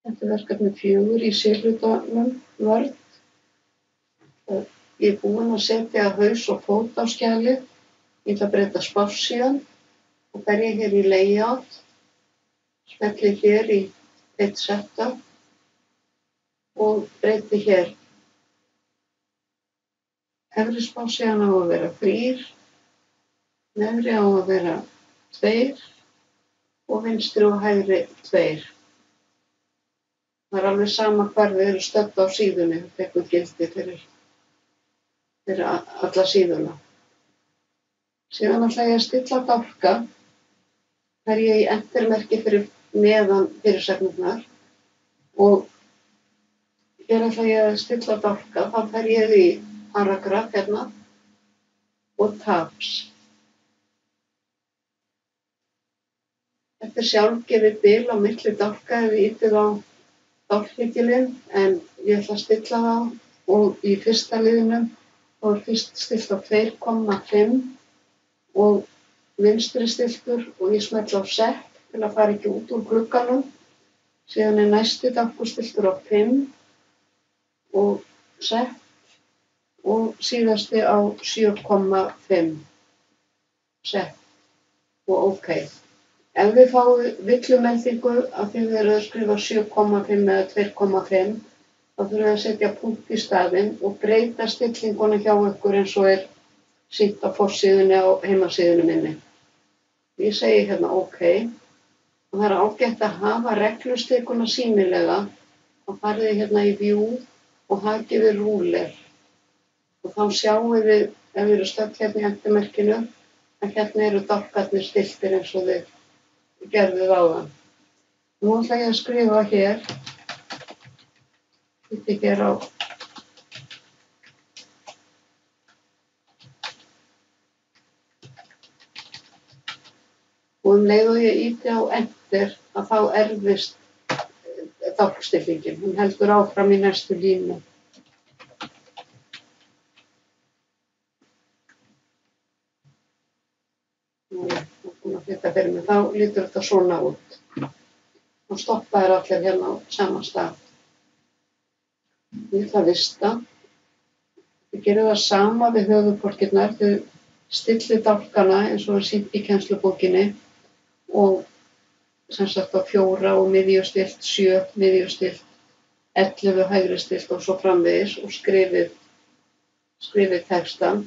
Þetta er verkefni 4 í C-hlutanum Word. Ég er búin að setja haus og fót á skjalið. Ég ætla að breyta spássíðan og fer ég hér í layout, smelli hér í page setup og breyti hér. Efri spássíðan á að vera 3, neðri á að vera 2 og vinstri og hægri 2. Það er alveg sama hvar við erum stödd á síðunni, þetta tekur gildi fyrir alla síðuna. Síðan ætla ég að stilla dálka, fer ég í entermerki fyrir neðan fyrirsagnirnar og hér ætla ég að stilla dálka, þá fer ég í paragraf hérna og tabs. Þetta er sjálfgefið bil á milli dálka ef við ýtum á dálklykilinn, en ég ætla að stilla það og í fyrsta liðnum þá er fyrst stillt á 2,5 og vinstri stilltur og ég smelli á set til að fara ekki út úr glugganum. Síðan er næsti dálkur stilltur á 5 og set og síðasti á 7,5 set og OK. Ef við fáum villumeldingu af því við erum að skrifa 7,5 eða 2,5 þá þurfum við að setja punkt í staðinn og breyta stillinguna hjá ykkur eins og er sýnt á forsíðunni á heimasíðunni minni. Ég segi hérna OK og það er ágætt að hafa reglustikuna sýnilega og farið hérna í view og hakið við ruler og þá sjáum við ef við erum stödd hérna í entermerkinu að hérna eru dálkarnir stilltir eins og þið gerðuð áðan. Nú ætla ég að skrifa hér, þetta hér á og leið og ég ýti á enter að þá erfist dálkstillingin, hún heldur áfram í næstu línu. Þá lítur þetta svona út. Þá stoppa þær allir hérna á sama stað. Ég ætla að vista. Þið gerum það sama við höfuðborkirnar. Þið stillið dálkana eins og er sýnt í kennslubókinni og sem sagt á 4 og miðjustillt, 7 miðjustillt, 11 hægri stillt og svo framvegis og skrifið textann.